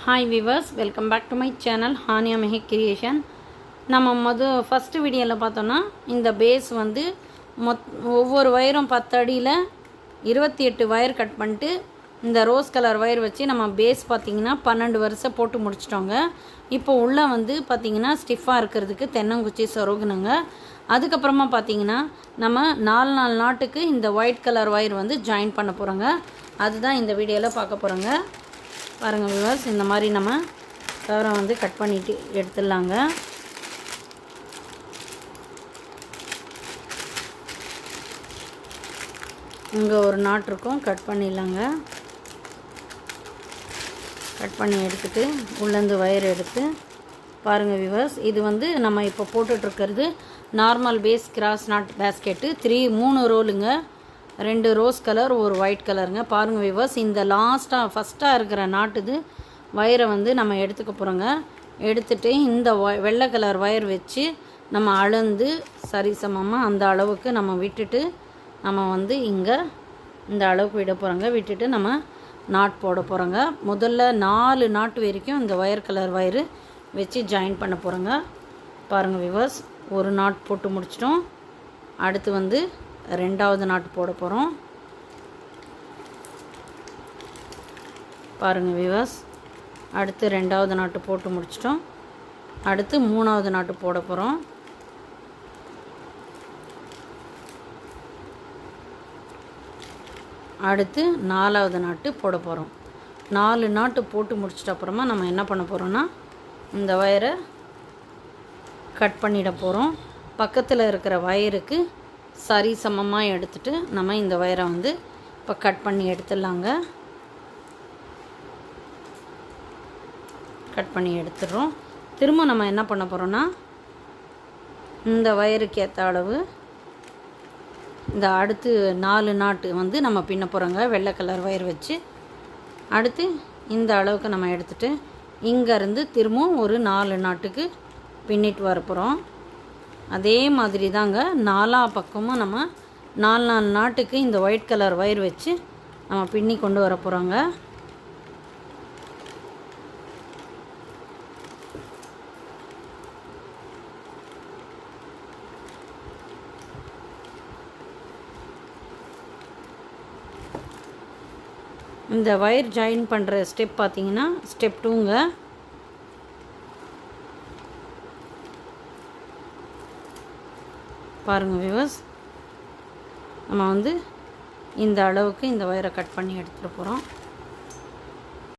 Hi viewers, welcome back to my channel Hania Mehi Creation. நம்ம first வீடியோல பார்த்தோம்னா இந்த பேஸ் வந்து ஒவ்வொரு வயரும் 10 அடியில 28 வயர் கட் பண்ணிட்டு இந்த ரோஸ் கலர் வயர் வச்சு நம்ம பேஸ் பாத்தீங்கன்னா 12 வருஷம் போட்டு முடிச்சிட்டோங்க. இப்போ உள்ள வந்து பாத்தீங்கன்னா ஸ்டிஃபா இருக்குிறதுக்கு தென்னங்குச்சி சொருகுனங்க. அதுக்கு அப்புறமா பாத்தீங்கன்னா நம்ம 4 நாட்டுக்கு இந்த ஒயிட் கலர் வயர் வந்து ஜாயின் பண்ண போறோங்க. அதுதான் இந்த வீடியோல பார்க்க போறோங்க. பாருங்க வியூவர்ஸ், இந்த மாதிரி நம்ம கவரை வந்து கட் பண்ணிட்டு எடுத்துடலாங்க. இங்கே ஒரு நாட் இருக்கும், கட் பண்ணிடலாங்க. கட் பண்ணி எடுத்துட்டு உள்ளேருந்து வயர் எடுத்து பாருங்கள் வியூவர்ஸ், இது வந்து நம்ம இப்போ போட்டுட்ருக்கிறது normal base cross knot basket 3 ரோலுங்க. 2 ரோஸ் கலர் ஒரு ஒயிட் கலருங்க. பாருங்கள் வியூவர்ஸ், இந்த ஃபஸ்ட்டாக இருக்கிற நாட்டுது வயரை வந்து நம்ம எடுத்துக்க போகிறோங்க. எடுத்துகிட்டு இந்த வெள்ளை கலர் வயர் வச்சு நம்ம அளந்து சரிசமமாக அந்த அளவுக்கு நம்ம விட்டுட்டு நம்ம வந்து இங்கே இந்த அளவுக்கு விட போகிறோங்க. விட்டுட்டு நம்ம நாட் போட போகிறோங்க. முதல்ல 4 நாட்டு வரைக்கும் இந்த ஒயர் கலர் வயரு வச்சு ஜாயின் பண்ண போகிறோங்க. பாருங்கள் வியூவர்ஸ், ஒரு நாட் போட்டு முடிச்சிட்டோம். அடுத்து வந்து 2வது நாட்டு போட போகிறோம். பாருங்கள் வியூவர்ஸ், அடுத்து 2வது நாட்டு போட்டு முடிச்சிட்டோம். அடுத்து 3வது நாட்டு போட போகிறோம். அடுத்து 4வது நாட்டு போட போகிறோம். 4 நாட்டு போட்டு முடிச்சிட்ட அப்புறமா நம்ம என்ன பண்ண போகிறோம்னா இந்த வயரை கட் பண்ணிட போகிறோம். பக்கத்தில் இருக்கிற வயருக்கு சரி சமமாக எடுத்துட்டு நம்ம இந்த வயரை வந்து இப்போ கட் பண்ணி எடுத்துடலாங்க. கட் பண்ணி எடுத்துடுறோம். திரும்ப நம்ம என்ன பண்ண போகிறோம்னா இந்த வயருக்கு ஏற்ற அளவு இந்த அடுத்து 4 நாட்டு வந்து நம்ம பின்ன போகிறோங்க வெள்ளை கலர் வயர் வச்சு. அடுத்து இந்த அளவுக்கு நம்ம எடுத்துகிட்டு இங்கேருந்து திரும்பவும் ஒரு 4 நாட்டுக்கு பின்னிட்டு வர போகிறோம். அதே மாதிரி தாங்க 4 பக்கமும் நம்ம 4 நாட்டுக்கு இந்த ஒயிட் கலர் வயர் வச்சு நம்ம பின்னி கொண்டு வர போகிறோங்க. இந்த வயர் ஜாயின் பண்ணுற ஸ்டெப் பார்த்தீங்கன்னா ஸ்டெப் 2ங்க. பாருங்கள் வியூவர்ஸ், நம்ம வந்து இந்த அளவுக்கு இந்த வயரை கட் பண்ணி எடுத்துகிட்டு போகிறோம்.